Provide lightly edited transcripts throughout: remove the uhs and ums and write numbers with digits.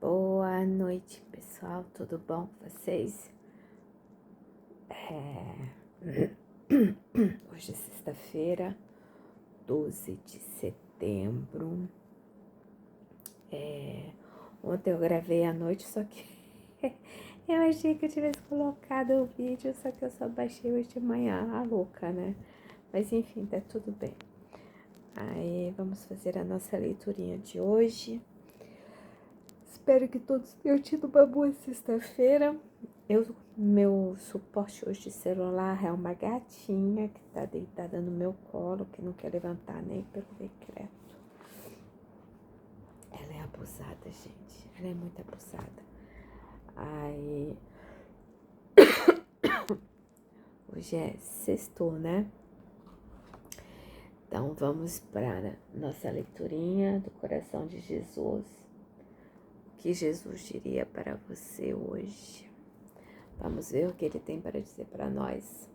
Boa noite, pessoal, tudo bom com vocês? Hoje é sexta-feira, 12 de setembro. Ontem eu gravei à noite, só que eu achei que eu tivesse colocado o vídeo, só que eu só baixei hoje de manhã, a louca, né? Mas enfim, tá tudo bem. Aí vamos fazer a nossa leiturinha de hoje. Espero que todos tenham tido uma boa sexta-feira. Meu suporte hoje de celular é uma gatinha que tá deitada no meu colo, que não quer levantar nem pelo decreto. Ela é abusada, gente. Ela é muito abusada. Aí... Hoje é sexto, né? Então vamos para nossa leiturinha do coração de Jesus. O que Jesus diria para você hoje? Vamos ver o que ele tem para dizer para nós.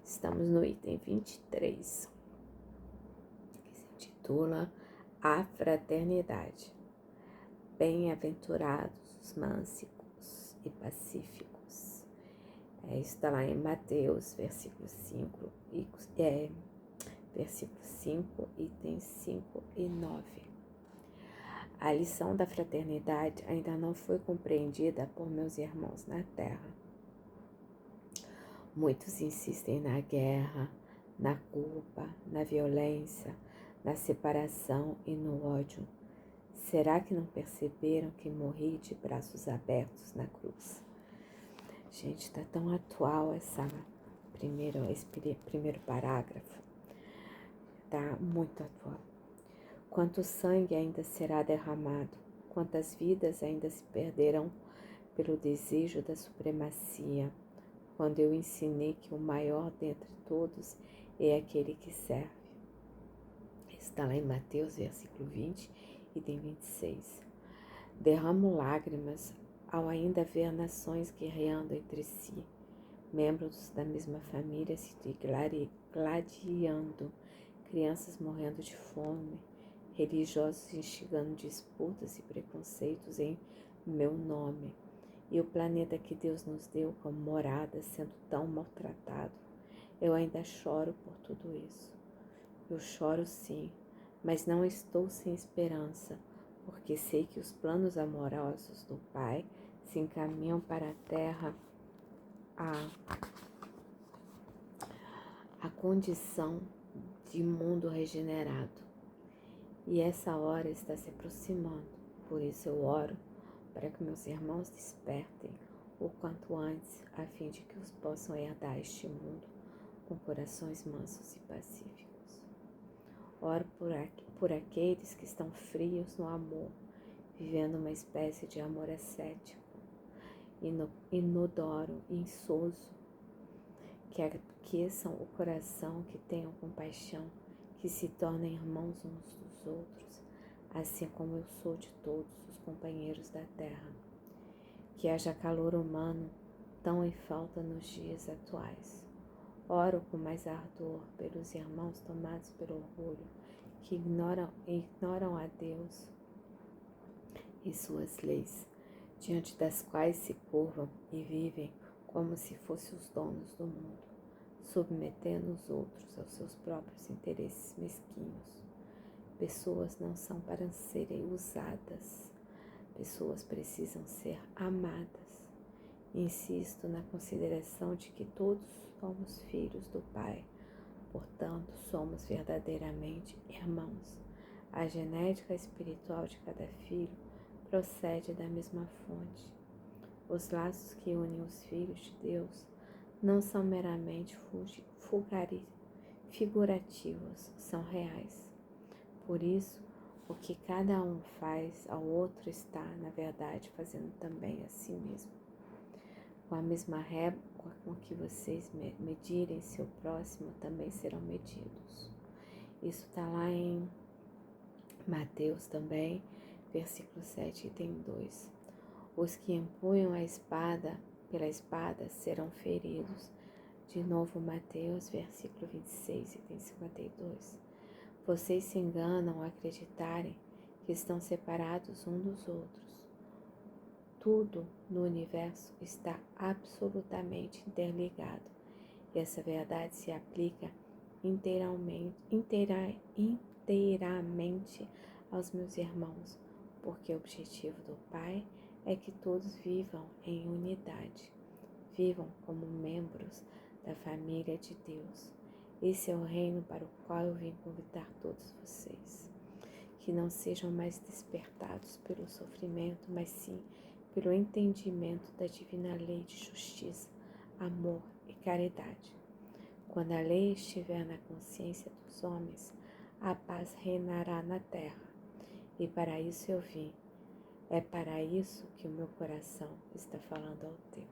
Estamos no item 23, que se intitula A Fraternidade. Bem-aventurados os mansicos e pacíficos. Está lá em Mateus, versículo 5, itens 5 e 9. A lição da fraternidade ainda não foi compreendida por meus irmãos na terra. Muitos insistem na guerra, na culpa, na violência, na separação e no ódio. Será que não perceberam que morri de braços abertos na cruz? Gente, tá tão atual esse primeiro parágrafo. Tá muito atual. Quanto sangue ainda será derramado? Quantas vidas ainda se perderão pelo desejo da supremacia? Quando eu ensinei que o maior dentre todos é aquele que serve. Está lá em Mateus, versículo 20, item 26. Derramo lágrimas ao ainda ver nações guerreando entre si, membros da mesma família se gladiando, crianças morrendo de fome, religiosos instigando disputas e preconceitos em meu nome, e o planeta que Deus nos deu como morada sendo tão maltratado. Eu ainda choro por tudo isso. Eu choro sim, mas não estou sem esperança, porque sei que os planos amorosos do Pai se encaminham para a Terra a condição de mundo regenerado. E essa hora está se aproximando, por isso eu oro para que meus irmãos despertem o quanto antes, a fim de que os possam herdar este mundo com corações mansos e pacíficos. Oro por aqueles que estão frios no amor, vivendo uma espécie de amor ascético, inodoro, insoso, que aqueçam o coração, que tenham compaixão, que se tornem irmãos uns dos outros, assim como eu sou de todos os companheiros da terra. Que haja calor humano tão em falta nos dias atuais. Oro com mais ardor pelos irmãos tomados pelo orgulho, que ignoram a Deus e suas leis, diante das quais se curvam e vivem como se fossem os donos do mundo, submetendo os outros aos seus próprios interesses mesquinhos. Pessoas não são para serem usadas, pessoas precisam ser amadas. Insisto na consideração de que todos somos filhos do Pai, portanto somos verdadeiramente irmãos. A genética espiritual de cada filho procede da mesma fonte. Os laços que unem os filhos de Deus não são meramente figurativos, são reais. Por isso, o que cada um faz ao outro está, na verdade, fazendo também a si mesmo. Com a mesma régua com que vocês medirem seu próximo, também serão medidos. Isso está lá em Mateus também, versículo 7, item 2. Os que empunham a espada pela espada serão feridos. De novo, Mateus, versículo 26, item 52. Vocês se enganam ao acreditarem que estão separados uns dos outros. tudo no universo está absolutamente interligado. E essa verdade se aplica inteiramente aos meus irmãos, porque o objetivo do Pai é que todos vivam em unidade, vivam como membros da família de Deus. Esse é o reino para o qual eu vim convidar todos vocês. Que não sejam mais despertados pelo sofrimento, mas sim pelo entendimento da divina lei de justiça, amor e caridade. Quando a lei estiver na consciência dos homens, a paz reinará na terra. E para isso eu vim. É para isso que o meu coração está falando ao teu.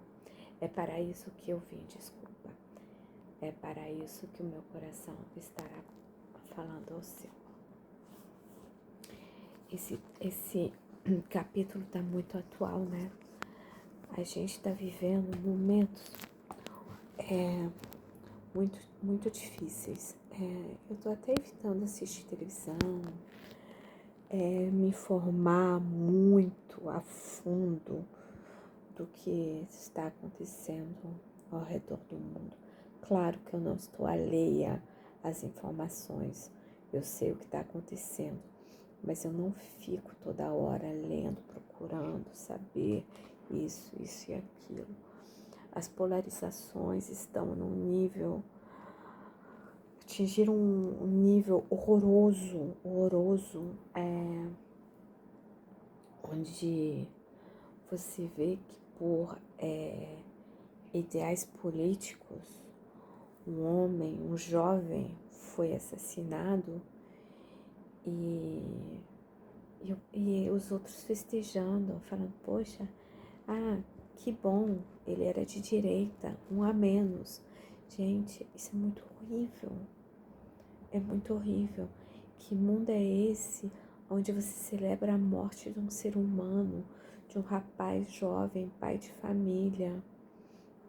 É para isso que eu vim, desculpa. É para isso que o meu coração estará falando ao seu. Esse capítulo está muito atual, né? A gente está vivendo momentos muito difíceis. Eu estou até evitando assistir televisão, me informar muito a fundo do que está acontecendo ao redor do mundo. Claro que eu não estou alheia às informações, eu sei o que está acontecendo, mas eu não fico toda hora lendo, procurando saber isso e aquilo. As polarizações estão num nível, atingiram um nível horroroso, onde você vê que por ideais políticos, um jovem foi assassinado e os outros festejando, falando, poxa, que bom, ele era de direita, um a menos. Gente, isso é muito horrível. É muito horrível. Que mundo é esse onde você celebra a morte de um ser humano, de um rapaz jovem, pai de família?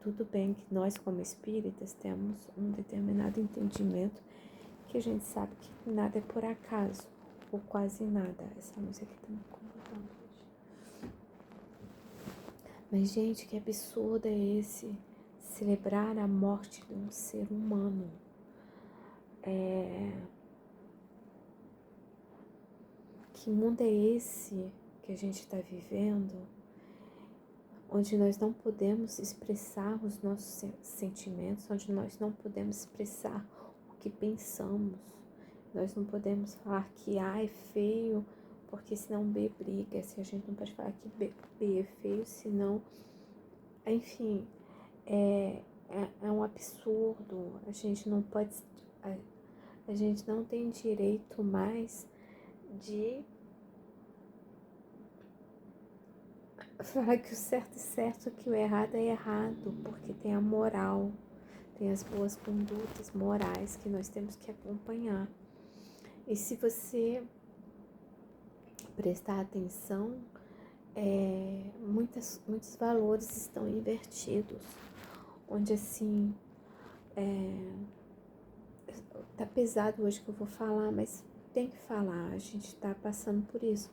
Tudo bem que nós, como espíritas, temos um determinado entendimento que a gente sabe que nada é por acaso, ou quase nada. Essa música aqui tá me incomodando hoje. Mas, gente, que absurdo é esse? Celebrar a morte de um ser humano. Que mundo é esse que a gente está vivendo, onde nós não podemos expressar os nossos sentimentos, onde nós não podemos expressar o que pensamos, nós não podemos falar que A é feio, porque senão B briga, se a gente não pode falar que B é feio, senão, enfim, é um absurdo. A gente não pode, a gente não tem direito mais de falar que o certo é certo, que o errado é errado, porque tem a moral, tem as boas condutas morais que nós temos que acompanhar. E se você prestar atenção, muitos valores estão invertidos, onde assim, tá pesado hoje que eu vou falar, mas tem que falar, a gente tá passando por isso.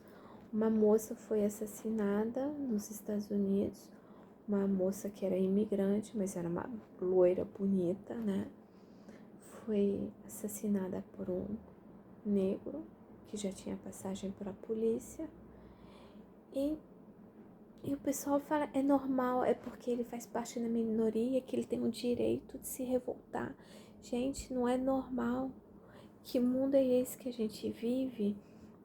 Uma moça foi assassinada nos Estados Unidos, uma moça que era imigrante, mas era uma loira bonita, né? Foi assassinada por um negro que já tinha passagem pela polícia. E o pessoal fala, é normal, é porque ele faz parte da minoria, que ele tem o direito de se revoltar. Gente, não é normal. Que mundo é esse que a gente vive?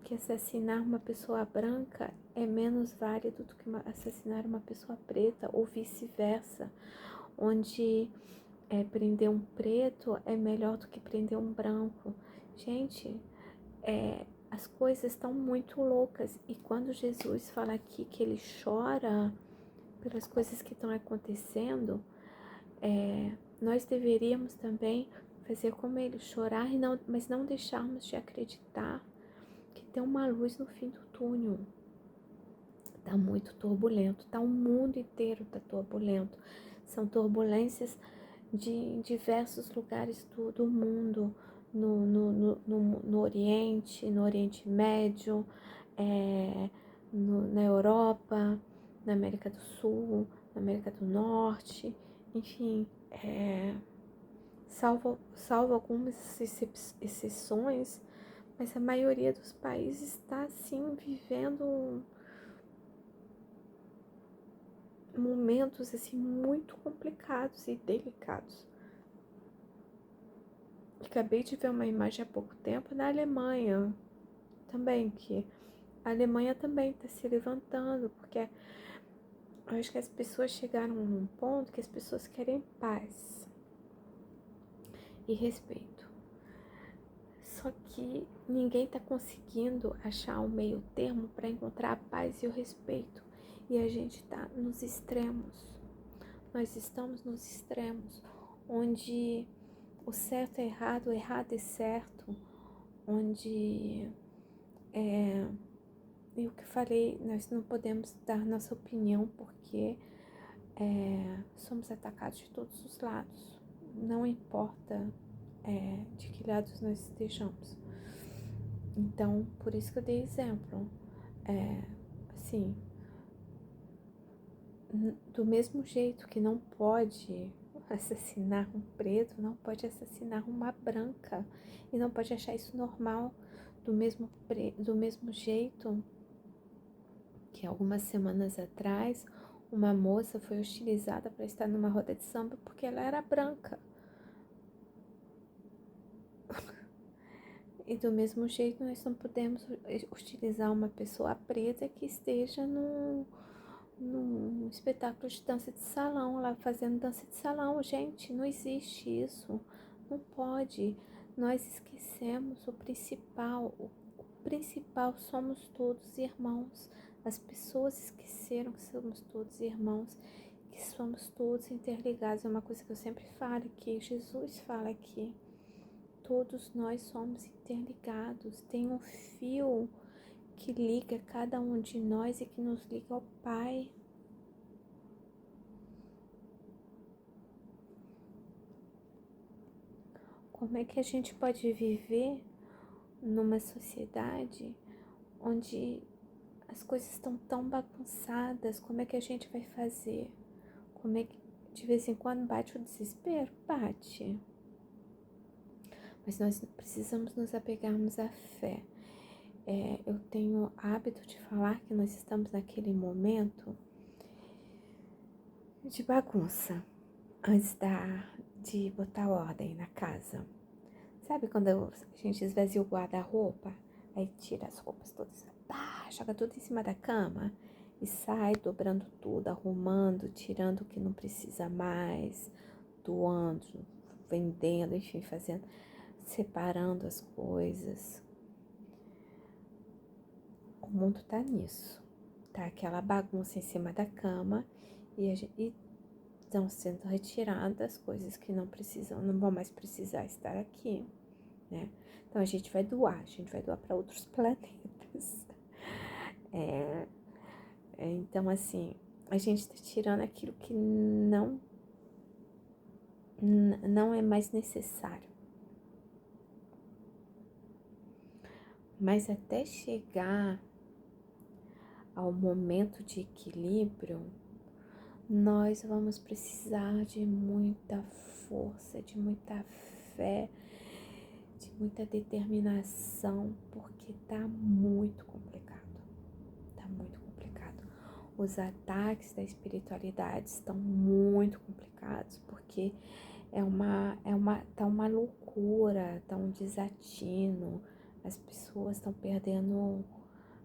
Que assassinar uma pessoa branca é menos válido do que assassinar uma pessoa preta, ou vice-versa, onde prender um preto é melhor do que prender um branco. Gente, as coisas estão muito loucas, e quando Jesus fala aqui que ele chora pelas coisas que estão acontecendo, nós deveríamos também fazer como ele, chorar, mas não deixarmos de acreditar que tem uma luz no fim do túnel. Tá muito turbulento, tá o mundo inteiro tá turbulento. São turbulências de diversos lugares do mundo, no Oriente Médio, na Europa, na América do Sul, na América do Norte, enfim, salvo algumas exceções, mas a maioria dos países está, assim, vivendo momentos, assim, muito complicados e delicados. Acabei de ver uma imagem há pouco tempo na Alemanha também, que a Alemanha também está se levantando, porque eu acho que as pessoas chegaram num ponto que as pessoas querem paz e respeito. Só que ninguém está conseguindo achar um meio termo para encontrar a paz e o respeito. E a gente está nos extremos. Nós estamos nos extremos, onde o certo é errado, o errado é certo, onde e o que falei, nós não podemos dar nossa opinião porque somos atacados de todos os lados. Não importa de que lados nós estejamos. Então, por isso que eu dei exemplo. Assim, do mesmo jeito que não pode assassinar um preto, não pode assassinar uma branca. E não pode achar isso normal. Do mesmo jeito que algumas semanas atrás uma moça foi hostilizada para estar numa roda de samba porque ela era branca. E do mesmo jeito nós não podemos hostilizar uma pessoa preta que esteja num espetáculo de dança de salão, lá fazendo dança de salão. Gente, não existe isso. Não pode. Nós esquecemos o principal. O principal, somos todos irmãos. As pessoas esqueceram que somos todos irmãos, que somos todos interligados. É uma coisa que eu sempre falo aqui, Jesus fala aqui. Todos nós somos interligados. Tem um fio que liga cada um de nós e que nos liga ao Pai. Como é que a gente pode viver numa sociedade onde as coisas estão tão bagunçadas? Como é que a gente vai fazer? Como é que de vez em quando bate o desespero? Bate. Mas nós precisamos nos apegarmos à fé. Eu tenho hábito de falar que nós estamos naquele momento de bagunça, antes de botar ordem na casa. Sabe quando a gente esvazia o guarda-roupa? Aí tira as roupas todas, joga tudo em cima da cama e sai dobrando tudo, arrumando, tirando o que não precisa mais, doando, vendendo, enfim, separando as coisas. O mundo tá nisso. Tá aquela bagunça em cima da cama e estão sendo retiradas coisas que não vão mais precisar estar aqui, né? Então a gente vai doar para outros planetas. Então, assim, a gente está tirando aquilo que não é mais necessário. Mas até chegar ao momento de equilíbrio, nós vamos precisar de muita força, de muita fé, de muita determinação, porque tá muito complicado. Tá muito complicado. Os ataques da espiritualidade estão muito complicados, porque tá uma loucura, tá um desatino. As pessoas estão perdendo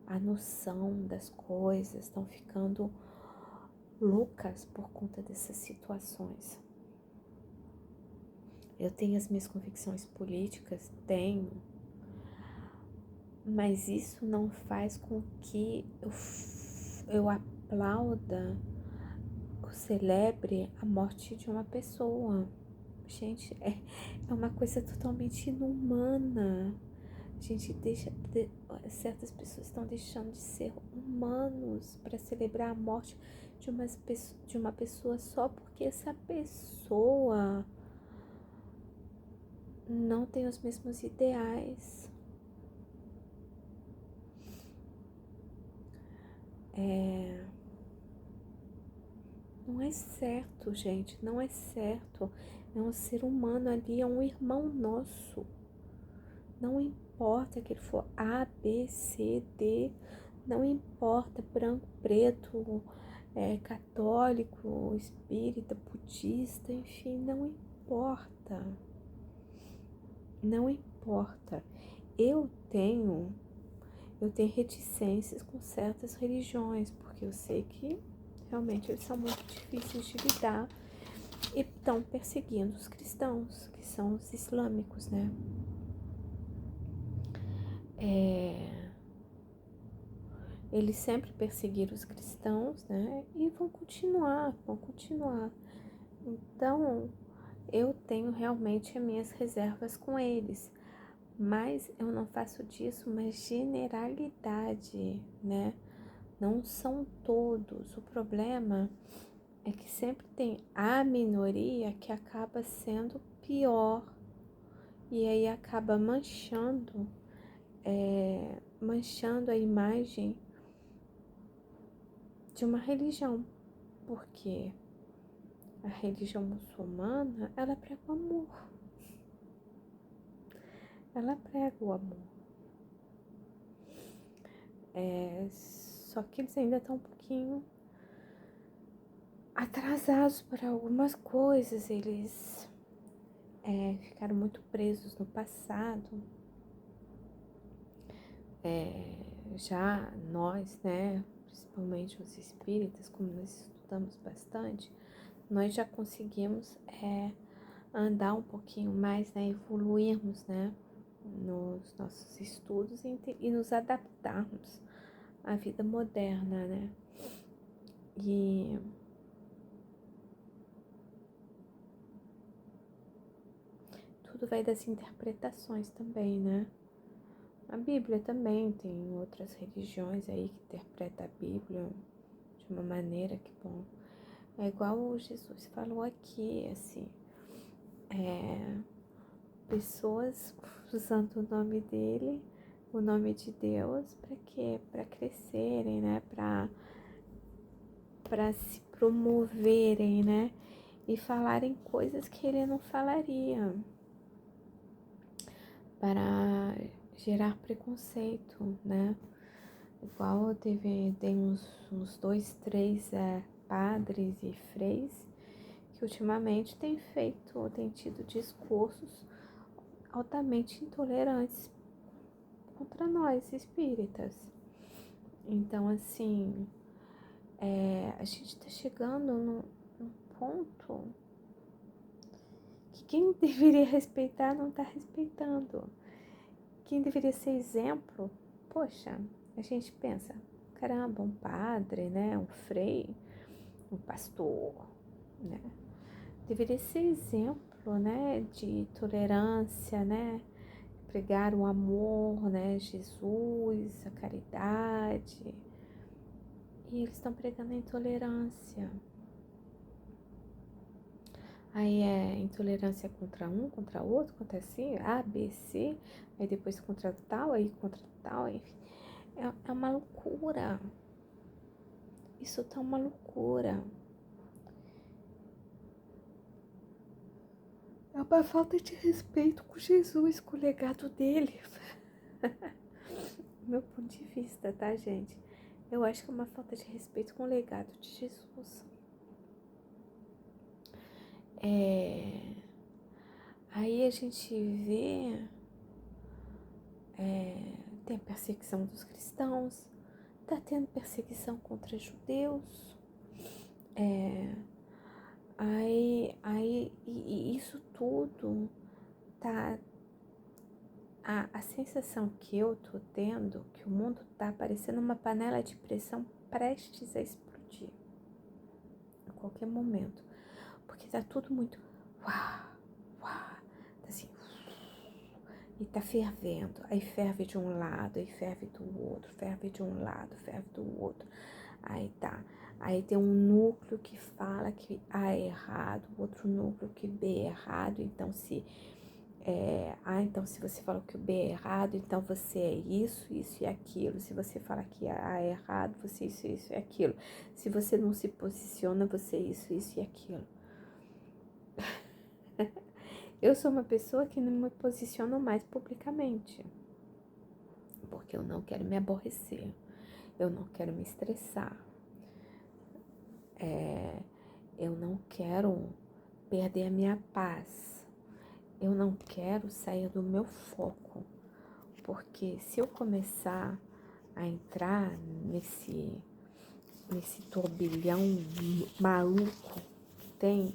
a noção das coisas, estão ficando loucas por conta dessas situações. Eu tenho as minhas convicções políticas, tenho, mas isso não faz com que eu aplauda ou celebre a morte de uma pessoa. Gente, é uma coisa totalmente inumana. A gente certas pessoas estão deixando de ser humanos para celebrar a morte de uma pessoa só porque essa pessoa não tem os mesmos ideais. Não é certo, gente, não é certo. É um ser humano ali, é um irmão nosso. Não importa que ele for A, B, C, D, não importa branco, preto, católico, espírita, budista, enfim, não importa. Não importa. Eu tenho reticências com certas religiões, porque eu sei que realmente eles são muito difíceis de lidar e estão perseguindo os cristãos, que são os islâmicos, né? Eles sempre perseguiram os cristãos, né? E vão continuar. Então, eu tenho realmente as minhas reservas com eles, mas eu não faço disso uma generalidade, né? Não são todos. O problema é que sempre tem a minoria que acaba sendo pior e aí acaba manchando a imagem de uma religião, porque a religião muçulmana, ela prega o amor. Ela prega o amor. Só que eles ainda estão um pouquinho atrasados para algumas coisas. Eles ficaram muito presos no passado. Já nós, né, principalmente os espíritas, como nós estudamos bastante, nós já conseguimos andar um pouquinho mais, né, evoluirmos, né, nos nossos estudos e nos adaptarmos à vida moderna, né? E tudo vai das interpretações também, né? A Bíblia também tem outras religiões aí que interpretam a Bíblia de uma maneira que, bom, é igual Jesus falou aqui, assim, pessoas usando o nome dele, o nome de Deus, para quê? Para crescerem, né? Para se promoverem, né? E falarem coisas que ele não falaria, para gerar preconceito, né? Igual tem uns 2, 3 padres e freis que ultimamente têm tido discursos altamente intolerantes contra nós espíritas. Então, assim, a gente tá chegando num ponto que quem deveria respeitar não tá respeitando. Quem deveria ser exemplo, poxa, a gente pensa, caramba, um padre, né, um frei, um pastor, né, deveria ser exemplo, né, de tolerância, né, pregar o amor, né, Jesus, a caridade, e eles estão pregando a intolerância. Aí intolerância contra um, contra outro, contra assim, A, B, C, aí depois contra tal, aí contra tal, enfim. É uma loucura. Isso tá uma loucura. É uma falta de respeito com Jesus, com o legado dele. Meu ponto de vista, tá, gente? Eu acho que é uma falta de respeito com o legado de Jesus. Aí a gente vê, tem a perseguição dos cristãos, tá tendo perseguição contra judeus, e isso tudo tá. A sensação que eu tô tendo, que o mundo tá parecendo uma panela de pressão prestes a explodir a qualquer momento, porque tá tudo muito uau, uau, tá assim, e tá fervendo, aí ferve de um lado, aí ferve do outro, ferve de um lado, ferve do outro, aí tem um núcleo que fala que A é errado, outro núcleo que B é errado, então se Então se você fala que o B é errado, então você é isso, isso e aquilo. Se você fala que A é errado, você é isso, isso e aquilo. Se você não se posiciona, você é isso, isso e aquilo. Eu sou uma pessoa que não me posiciono mais publicamente, porque eu não quero me aborrecer, eu não quero me estressar, eu não quero perder a minha paz, eu não quero sair do meu foco, porque se eu começar a entrar nesse turbilhão maluco que tem,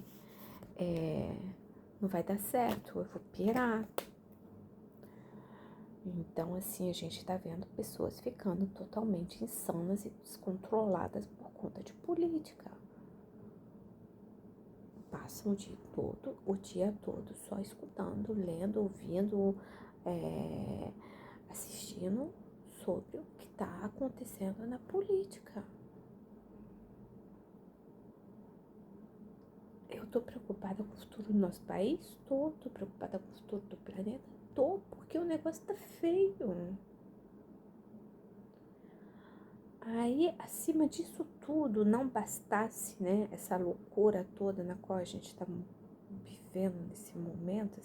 não vai dar certo, eu vou pirar. Então, assim, a gente tá vendo pessoas ficando totalmente insanas e descontroladas por conta de política. Passam o dia todo só escutando, lendo, ouvindo, assistindo sobre o que tá acontecendo na política. Eu tô preocupada com o futuro do nosso país? Tô preocupada com o futuro do planeta? Tô, porque o negócio tá feio. Aí, acima disso tudo, não bastasse, né, essa loucura toda na qual a gente está vivendo nesse momento,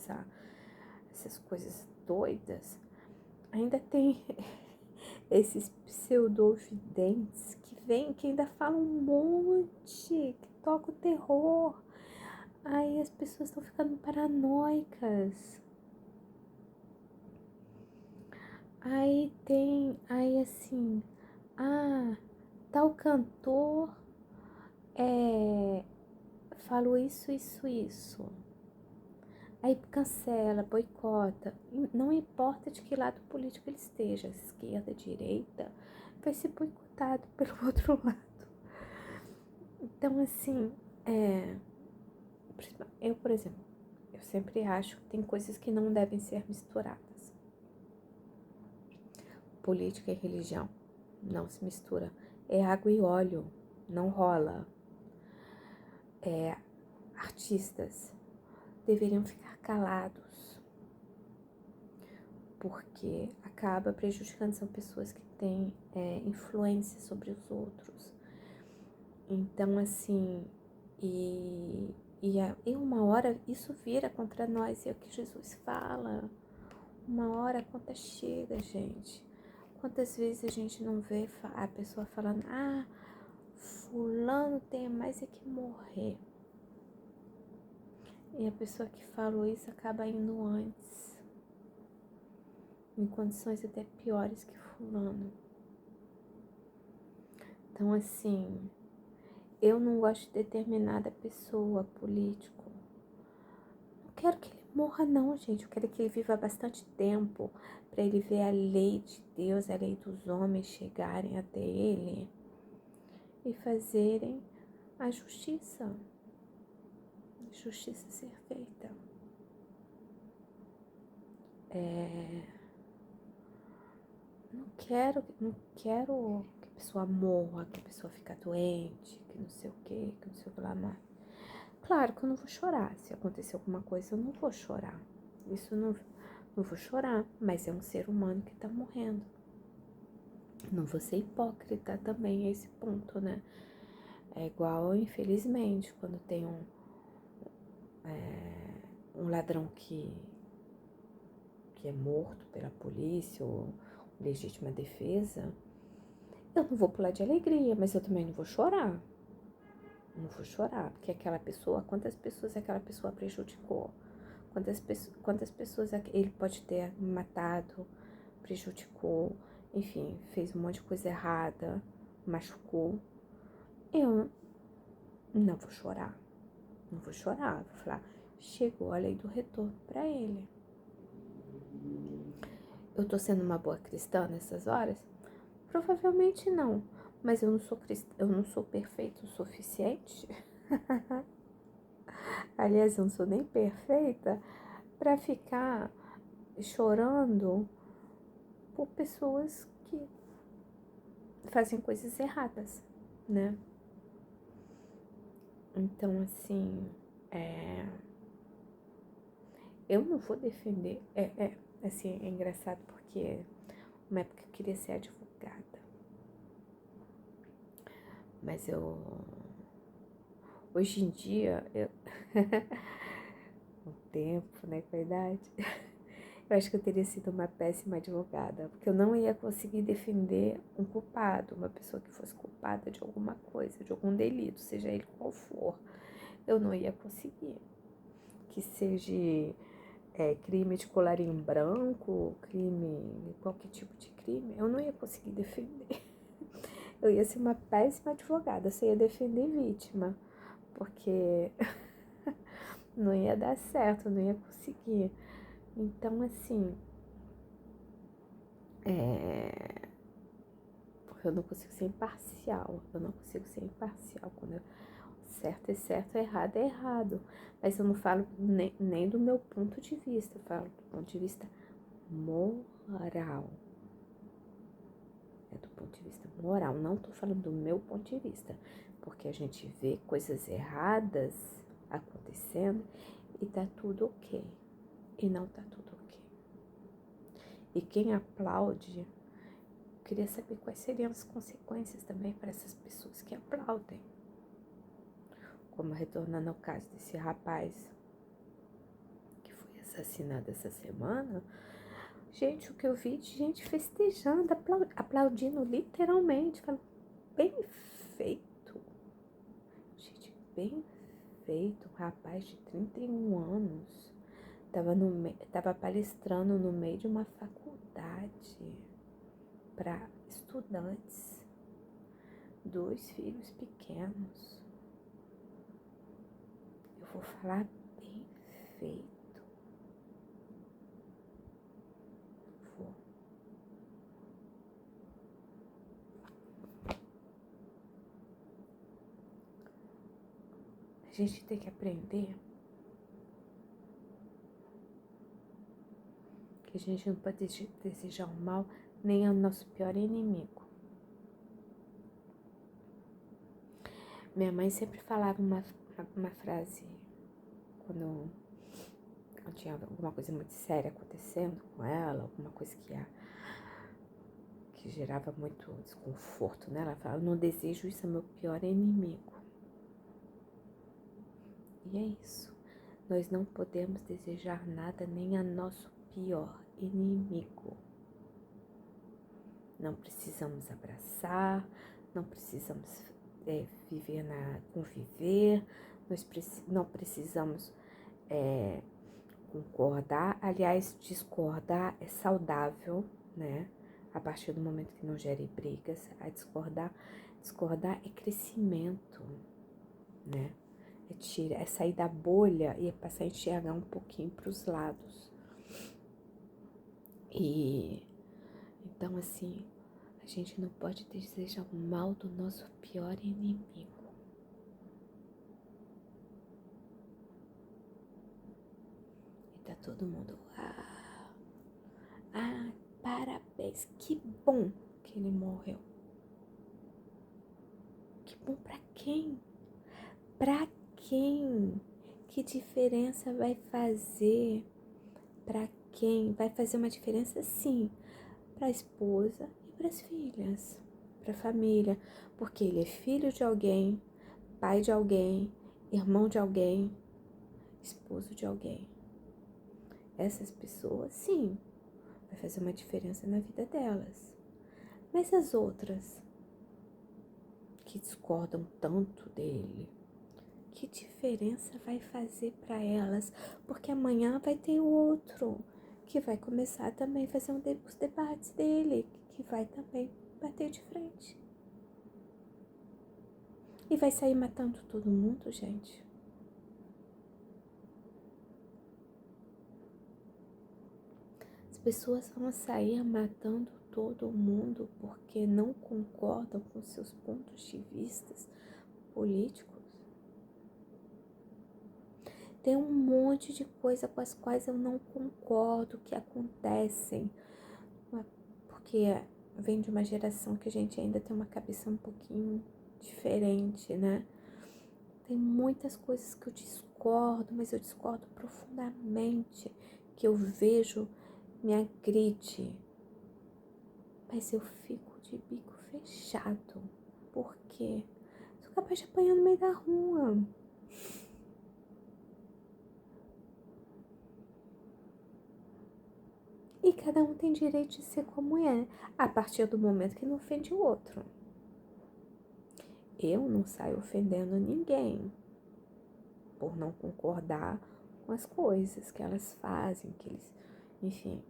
essas coisas doidas, ainda tem esses pseudo-videntes que ainda falam um monte, que tocam o terror. Aí as pessoas estão ficando paranoicas. Aí assim, tal cantor falou isso, isso, isso. Aí cancela, boicota. Não importa de que lado político ele esteja, esquerda, direita, vai ser boicotado pelo outro lado. Então, assim, eu, por exemplo, eu sempre acho que tem coisas que não devem ser misturadas. Política e religião não se mistura. É água e óleo, não rola. Artistas deveriam ficar calados, porque acaba prejudicando, são pessoas que têm influência sobre os outros. Então, assim, e uma hora isso vira contra nós, é o que Jesus fala. Uma hora a conta chega, gente. Quantas vezes a gente não vê a pessoa falando, fulano tem mais é que morrer. E a pessoa que falou isso acaba indo antes, em condições até piores que fulano. Então, assim, eu não gosto de determinada pessoa, político. Não quero que ele morra, não, gente. Eu quero que ele viva bastante tempo para ele ver a lei de Deus, a lei dos homens chegarem até ele e fazerem a justiça. Justiça ser feita. Não quero que a pessoa morra, que a pessoa fique doente, que não sei o que não sei o que lá mais. Claro que eu não vou chorar. Se acontecer alguma coisa, eu não vou chorar. Isso não vou chorar, mas é um ser humano que tá morrendo. Não vou ser hipócrita também a esse ponto, né? É igual, infelizmente, quando tem um ladrão que é morto pela polícia ou legítima defesa, eu não vou pular de alegria, mas eu também não vou chorar. Não vou chorar, porque aquela pessoa, quantas pessoas aquela pessoa prejudicou? Quantas pessoas ele pode ter matado, prejudicou, enfim, fez um monte de coisa errada, machucou. Eu não vou chorar. Não vou chorar, vou falar, chegou a lei do retorno para ele. Eu tô sendo uma boa cristã nessas horas? Provavelmente não, mas eu não sou perfeita o suficiente. Aliás, eu não sou nem perfeita para ficar chorando por pessoas que fazem coisas erradas, né? Então, assim, Eu não vou defender. Assim, é engraçado porque uma época eu queria ser advogada. Mas hoje em dia, com o tempo, né, com a idade, eu acho que eu teria sido uma péssima advogada, porque eu não ia conseguir defender um culpado, uma pessoa que fosse culpada de alguma coisa, de algum delito, seja ele qual for. Eu não ia conseguir. Que seja crime de colarinho branco, qualquer tipo de crime, eu não ia conseguir defender. Eu ia ser uma péssima advogada, eu só ia defender vítima, porque não ia dar certo, eu não ia conseguir. Então, assim, porque eu não consigo ser imparcial, quando certo é certo, errado é errado. Mas eu não falo nem do meu ponto de vista, eu falo do ponto de vista moral. É do ponto de vista moral, não tô falando do meu ponto de vista, porque a gente vê coisas erradas acontecendo e tá tudo ok, e não tá tudo ok. E quem aplaude, queria saber quais seriam as consequências também para essas pessoas que aplaudem. Como retornando ao caso desse rapaz que foi assassinado essa semana, gente, o que eu vi de gente festejando, aplaudindo literalmente, falando, bem feito, gente, bem feito, um rapaz de 31 anos, tava palestrando no meio de uma faculdade para estudantes, 2 filhos pequenos. Eu vou falar bem feito. Vou. A gente tem que aprender que a gente não pode desejar o mal nem ao nosso pior inimigo. Minha mãe sempre falava uma frase quando tinha alguma coisa muito séria acontecendo com ela, alguma coisa que gerava muito desconforto nela. Ela falava, não desejo isso ao meu pior inimigo. E é isso. Nós não podemos desejar nada nem a nosso pior inimigo. Não precisamos abraçar, não precisamos conviver, não precisamos concordar. Aliás, discordar é saudável, né? A partir do momento que não gere brigas, discordar é crescimento, né? É sair da bolha e é passar a enxergar um pouquinho para os lados. E então, assim, a gente não pode desejar o mal do nosso pior inimigo. E tá todo mundo, parabéns, que bom que ele morreu. Que bom pra quem? Pra quem? Que diferença vai fazer? Pra quem? Vai fazer uma diferença, sim, pra esposa e pras filhas, pra família, porque ele é filho de alguém, pai de alguém, irmão de alguém, esposo de alguém. Essas pessoas, sim, vai fazer uma diferença na vida delas. Mas as outras que discordam tanto dele, que diferença vai fazer para elas? Porque amanhã vai ter outro que vai começar também a fazer os debates dele, que vai também bater de frente. E vai sair matando todo mundo, gente. As pessoas vão sair matando todo mundo porque não concordam com seus pontos de vista políticos. Tem um monte de coisa com as quais eu não concordo que acontecem, porque vem de uma geração que a gente ainda tem uma cabeça um pouquinho diferente, né? Tem muitas coisas que eu discordo, mas eu discordo profundamente, que eu vejo, me agride. Mas eu fico de bico fechado. Por quê? Sou capaz de apanhar no meio da rua. E cada um tem direito de ser como é, a partir do momento que não ofende o outro. Eu não saio ofendendo ninguém por não concordar com as coisas que elas fazem, que eles, enfim.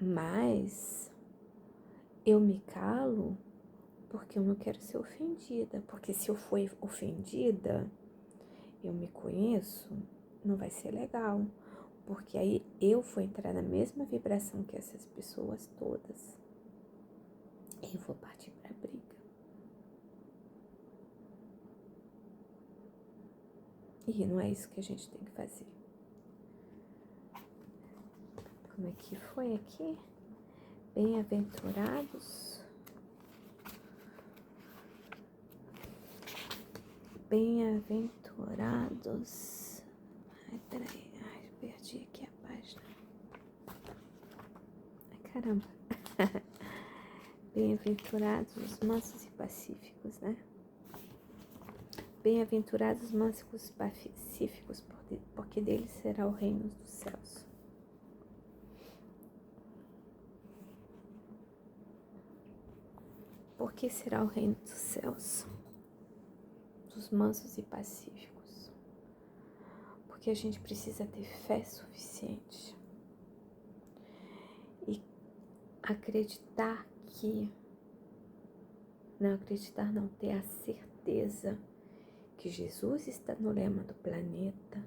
Mas eu me calo porque eu não quero ser ofendida. Porque se eu for ofendida, eu me conheço, não vai ser legal. Porque aí eu vou entrar na mesma vibração que essas pessoas todas. E vou partir pra briga. E não é isso que a gente tem que fazer. Como é que foi aqui? Bem-aventurados. Bem-aventurados. Ai, peraí. Ai, perdi aqui a página. Ai, caramba. Bem-aventurados os mansos e pacíficos, né? Bem-aventurados os mansos e pacíficos, porque deles será o reino dos céus. Por que será o reino dos céus? Dos mansos e pacíficos. Porque a gente precisa ter fé suficiente e acreditar que, não acreditar não, ter a certeza que Jesus está no lema do planeta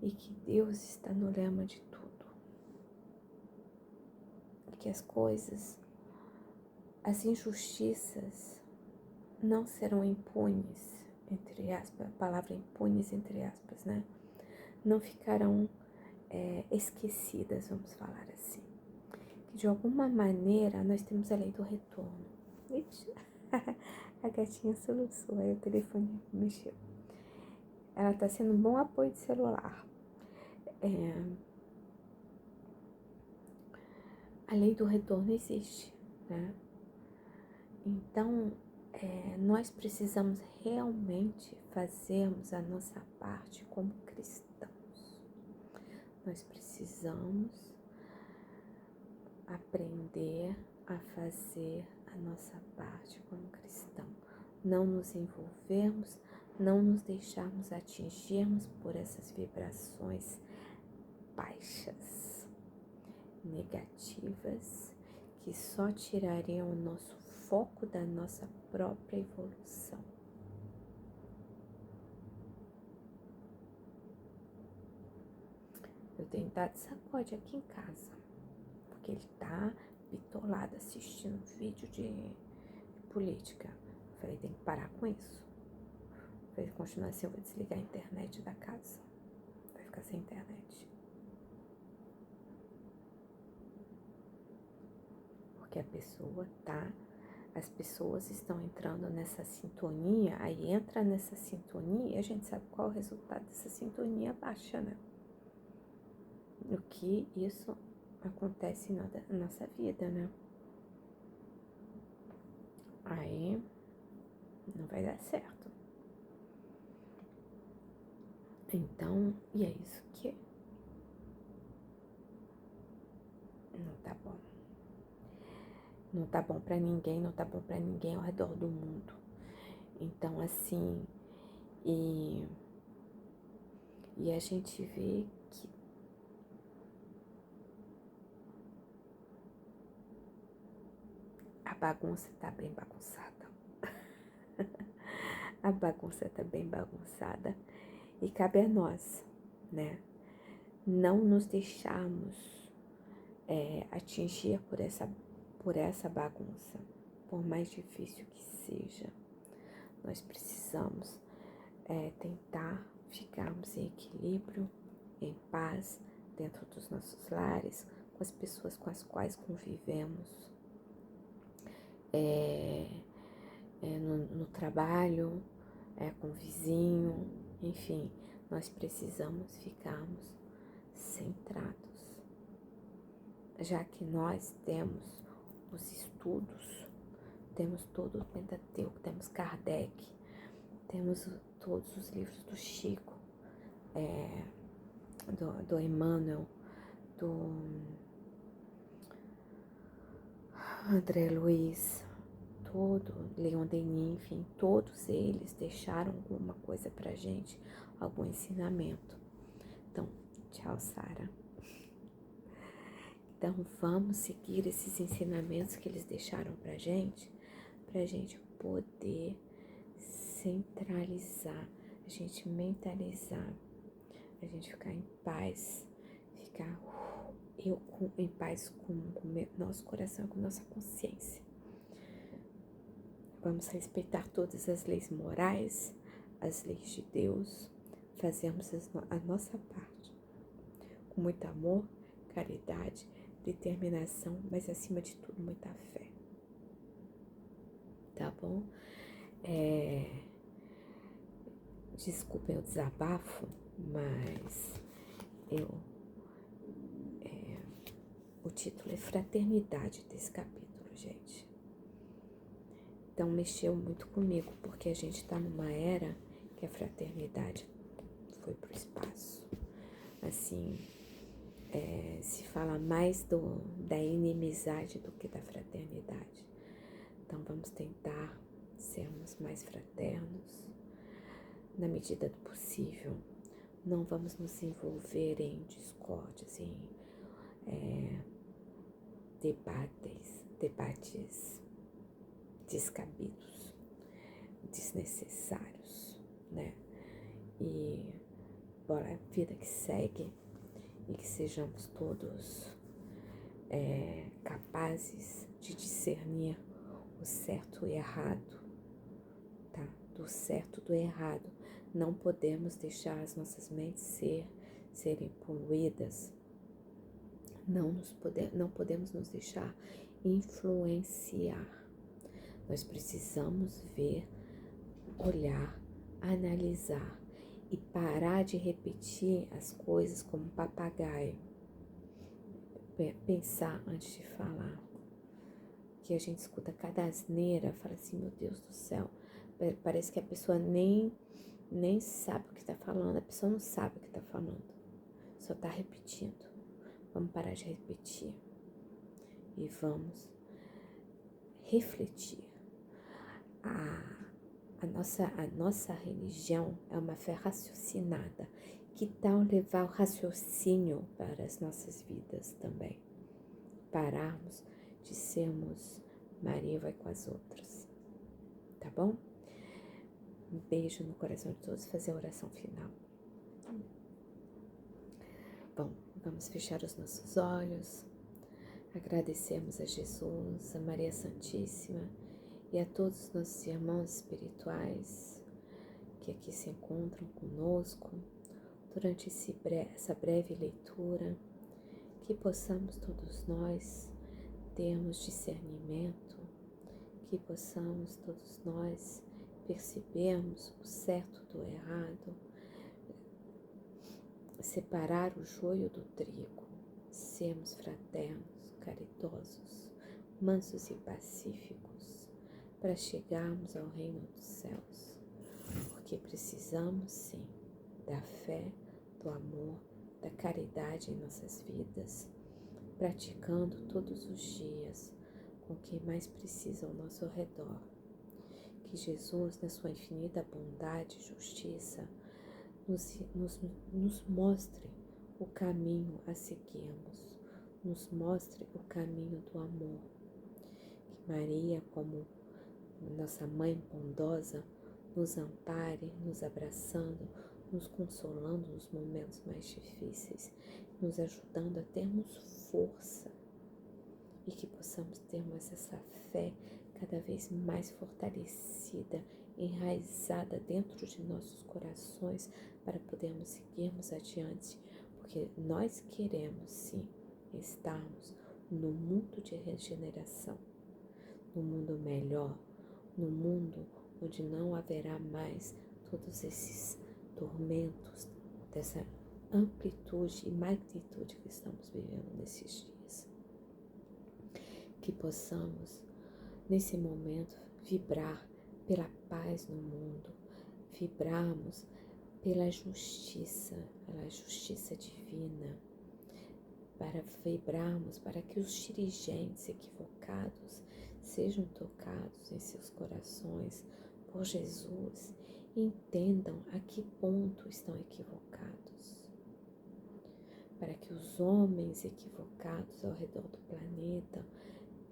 e que Deus está no lema de tudo. E que as coisas, as injustiças não serão impunes, entre aspas, a palavra impunes entre aspas, né? Não ficarão esquecidas, vamos falar assim. Que de alguma maneira nós temos a lei do retorno. Ixi, a gatinha soluçou, aí o telefone mexeu. Ela está sendo um bom apoio de celular. A lei do retorno existe, né? Então, nós precisamos realmente fazermos a nossa parte como cristãos. Nós precisamos aprender a fazer a nossa parte como cristão. Não nos envolvermos, não nos deixarmos atingirmos por essas vibrações baixas, negativas, que só tirariam o nosso foco da nossa própria evolução. Eu tenho dado sacode aqui em casa, porque ele tá bitolado assistindo vídeo de política. Eu falei, tem que parar com isso. Eu falei, continuar assim, eu vou desligar a internet da casa. Vai ficar sem internet. Porque as pessoas estão entrando nessa sintonia, aí entra nessa sintonia e a gente sabe qual é o resultado dessa sintonia baixa, né? O que isso acontece na nossa vida, né? Aí não vai dar certo. Então, e é isso que não tá bom. Não tá bom pra ninguém, não tá bom pra ninguém ao redor do mundo. Então, assim, e a gente vê que a bagunça tá bem bagunçada. A bagunça tá bem bagunçada. E cabe a nós, né? Não nos deixarmos atingir por essa bagunça, por mais difícil que seja. Nós precisamos tentar ficarmos em equilíbrio, em paz, dentro dos nossos lares, com as pessoas com as quais convivemos, no trabalho, com o vizinho, enfim, nós precisamos ficarmos centrados, já que nós temos os estudos, temos todo o Pentateuco, temos Kardec, temos todos os livros do Chico, do Emmanuel, do André Luiz, Leon Denis, enfim, todos eles deixaram alguma coisa pra gente, algum ensinamento. Então, tchau, Sara. Então, vamos seguir esses ensinamentos que eles deixaram pra gente poder centralizar, a gente mentalizar, a gente ficar em paz, ficar em paz com o nosso coração, com nossa consciência. Vamos respeitar todas as leis morais, as leis de Deus, fazermos a nossa parte com muito amor, caridade, determinação, mas acima de tudo, muita fé. Tá bom? Desculpem o desabafo, mas o título é Fraternidade desse capítulo, gente. Então mexeu muito comigo, porque a gente tá numa era que a fraternidade foi pro espaço. Assim, se fala mais da inimizade do que da fraternidade. Então vamos tentar sermos mais fraternos, na medida do possível. Não vamos nos envolver em discórdias, em debates descabidos, desnecessários, né? E bora a vida que segue e que sejamos todos capazes de discernir o certo e o errado, tá? Do certo do errado. Não podemos deixar as nossas mentes serem poluídas. Não podemos nos deixar influenciar. Nós precisamos ver, olhar, analisar e parar de repetir as coisas como papagaio. Pensar antes de falar. Que a gente escuta cada asneira, fala assim, meu Deus do céu, parece que a pessoa nem sabe o que está falando, a pessoa não sabe o que está falando, só está repetindo. Vamos parar de repetir e vamos refletir. A nossa religião é uma fé raciocinada. Que tal levar o raciocínio para as nossas vidas também? Pararmos de sermos Maria vai com as outras, tá bom? Um beijo no coração de todos, fazer a oração final. Bom, vamos fechar os nossos olhos, agradecemos a Jesus, a Maria Santíssima e a todos os nossos irmãos espirituais que aqui se encontram conosco durante essa breve leitura, que possamos todos nós termos discernimento, que possamos todos nós percebermos o certo do errado, separar o joio do trigo, sermos fraternos, caridosos, mansos e pacíficos, para chegarmos ao reino dos céus, porque precisamos sim da fé, do amor, da caridade em nossas vidas, praticando todos os dias com quem mais precisa ao nosso redor. Que Jesus, na sua infinita bondade e justiça, nos mostre o caminho a seguirmos, nos mostre o caminho do amor. Que Maria, como nossa mãe bondosa, nos ampare, nos abraçando, nos consolando nos momentos mais difíceis, nos ajudando a termos força e que possamos termos essa fé cada vez mais fortalecida, enraizada dentro de nossos corações para podermos seguirmos adiante, porque nós queremos sim estarmos no mundo de regeneração, no mundo melhor, no mundo onde não haverá mais todos esses tormentos, dessa amplitude e magnitude que estamos vivendo nesses dias. Que possamos, nesse momento, vibrar pela paz no mundo, vibrarmos pela justiça divina, para vibrarmos para que os dirigentes equivocados sejam tocados em seus corações por Jesus e entendam a que ponto estão equivocados, para que os homens equivocados ao redor do planeta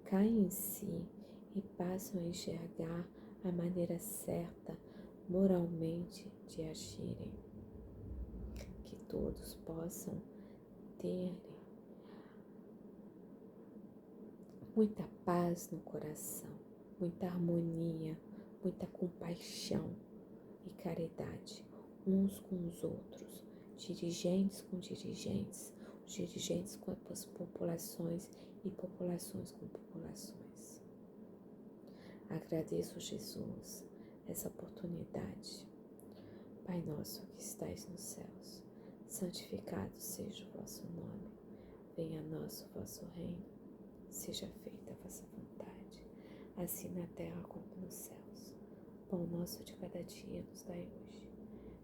caem em si e passem a enxergar a maneira certa moralmente de agirem. Que todos possam ter muita paz no coração, muita harmonia, muita compaixão e caridade uns com os outros, dirigentes com dirigentes, dirigentes com as populações e populações com populações. Agradeço, Jesus, essa oportunidade. Pai nosso que estais nos céus, santificado seja o vosso nome. Venha a nós o vosso reino. Seja feita a vossa vontade, assim na terra como nos céus. Pão nosso de cada dia nos dai hoje.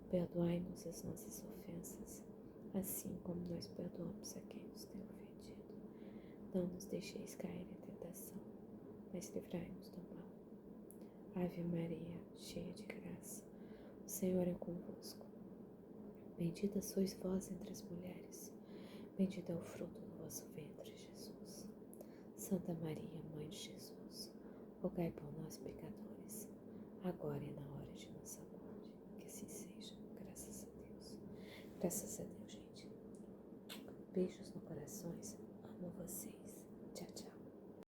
Perdoai-nos as nossas ofensas, assim como nós perdoamos a quem nos tem ofendido. Não nos deixeis cair em tentação, mas livrai-nos do mal. Ave Maria, cheia de graça, o Senhor é convosco. Bendita sois vós entre as mulheres, bendito é o fruto do vosso ventre, Jesus. Santa Maria, Mãe de Jesus, rogai por nós, pecadores, agora e na hora de nossa morte. Que assim seja, graças a Deus. Graças a Deus, gente. Beijos no corações, amo vocês.